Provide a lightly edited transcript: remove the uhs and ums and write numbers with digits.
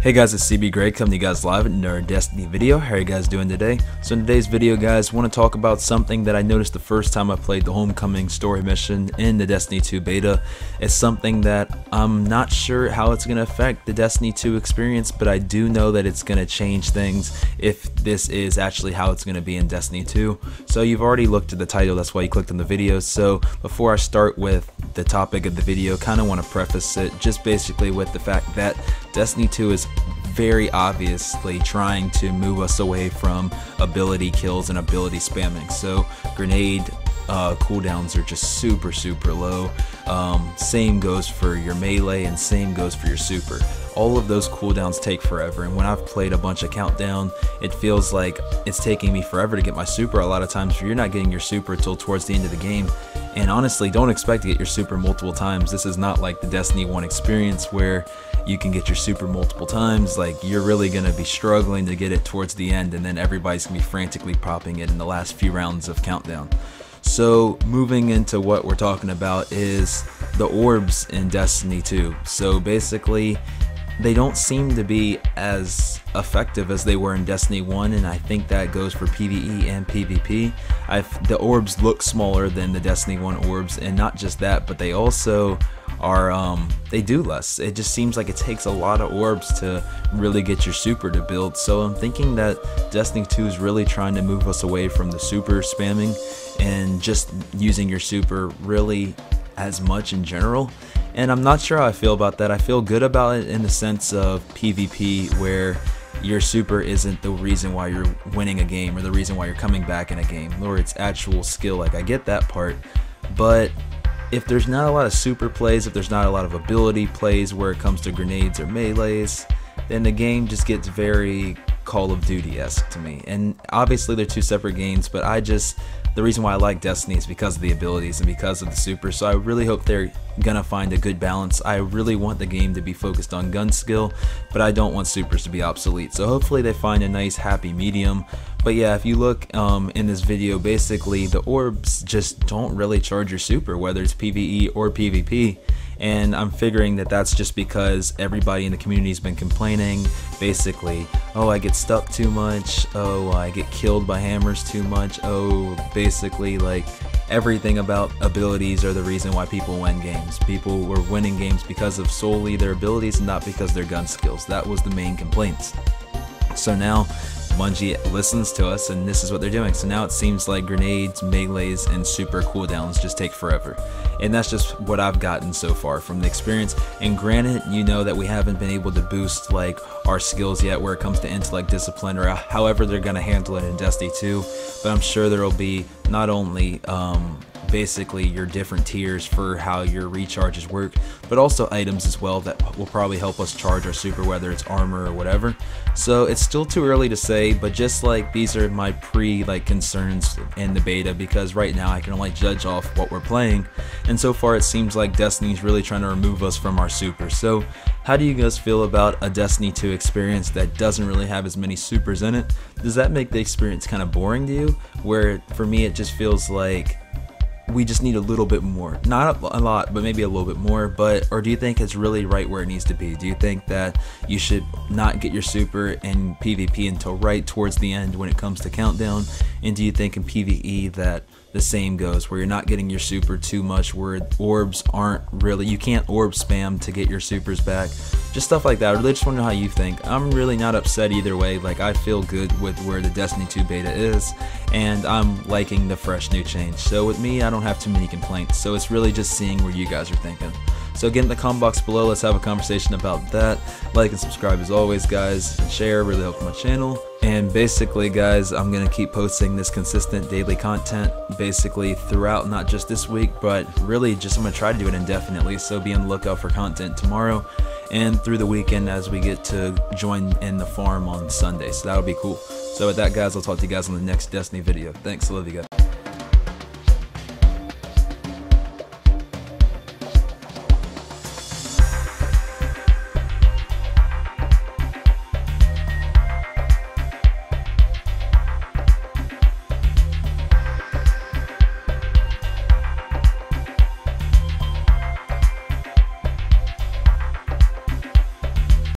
Hey guys, it's cbgray coming to you guys live at another Destiny video. How are you guys doing today? So in today's video, guys, I want to talk about something that I noticed the first time I played the Homecoming story mission in the Destiny 2 beta. It's something that I'm not sure how it's going to affect the Destiny 2 experience, but I do know that it's going to change things if this is actually how it's going to be in Destiny 2. So you've already looked at the title, that's why you clicked on the video. So before I start with the topic of the video, kind of want to preface it just basically with the fact that Destiny 2 is very obviously trying to move us away from ability kills and ability spamming. So grenade cooldowns are just super low. Same goes for your melee and same goes for your super. All of those cooldowns take forever, and when I've played a bunch of countdown, it feels like it's taking me forever to get my super. A lot of times you're not getting your super until towards the end of the game, and honestly, don't expect to get your super multiple times. This is not like the Destiny 1 experience where you can get your super multiple times. Like, you're really going to be struggling to get it towards the end, and then everybody's going to be frantically popping it in the last few rounds of countdown. So moving into what we're talking about is the orbs in Destiny 2. So basically, they don't seem to be as effective as they were in Destiny 1, and I think that goes for PvE and PvP. The orbs look smaller than the Destiny 1 orbs, and not just that, but they also are they do less. It just seems like it takes a lot of orbs to really get your super to build. So I'm thinking that Destiny 2 is really trying to move us away from the super spamming and just using your super really as much in general. And I'm not sure how I feel about that. I feel good about it in the sense of PvP, where your super isn't the reason why you're winning a game or the reason why you're coming back in a game, or it's actual skill. Like, I get that part, but if there's not a lot of super plays, if there's not a lot of ability plays where it comes to grenades or melees, then the game just gets very Call of Duty-esque to me. And obviously they're two separate games, but the reason why I like Destiny is because of the abilities and because of the super. So I really hope they're gonna find a good balance. I really want the game to be focused on gun skill, but I don't want supers to be obsolete. So hopefully they find a nice happy medium. But yeah, if you look in this video, basically the orbs just don't really charge your super, whether it's PvE or PvP. And I'm figuring that that's just because everybody in the community has been complaining, basically, oh, I get stuck too much, oh, I get killed by hammers too much, oh, basically, like, everything about abilities are the reason why people win games. People were winning games because of solely their abilities and not because of their gun skills. That was the main complaints. So now Bungie listens to us, and this is what they're doing. So now it seems like grenades, melees, and super cooldowns just take forever. And that's just what I've gotten so far from the experience. And granted, you know that we haven't been able to boost like our skills yet where it comes to intellect, discipline, or however they're going to handle it in Destiny 2. But I'm sure there will be not only basically your different tiers for how your recharges work, but also items as well that will probably help us charge our super, whether it's armor or whatever. So it's still too early to say, but just like these are my concerns in the beta, because right now I can only judge off what we're playing, and so far it seems like Destiny's really trying to remove us from our super. So how do you guys feel about a Destiny 2 experience that doesn't really have as many supers in it? Does that make the experience kind of boring to you? Where for me it just feels like we just need a little bit more, not a lot, but maybe a little bit more. Or do you think it's really right where it needs to be? Do you think that you should not get your super in PvP until right towards the end when it comes to countdown? And do you think in PvE that the same goes, where you're not getting your super too much, where orbs aren't really, you can't orb spam to get your supers back? Just stuff like that. I really just want to know how you think. I'm really not upset either way. Like, I feel good with where the Destiny 2 beta is, and I'm liking the fresh new change. So with me, I don't have too many complaints. So it's really just seeing where you guys are thinking. So get in the comment box below, let's have a conversation about that. Like and subscribe as always, guys, and share, really helps my channel. And basically, guys, I'm gonna keep posting this consistent daily content basically throughout, not just this week, but really just I'm gonna try to do it indefinitely. So be on the lookout for content tomorrow and through the weekend as we get to join in the farm on Sunday. So that'll be cool. So with that, guys, I'll talk to you guys on the next Destiny video. Thanks, I love you guys.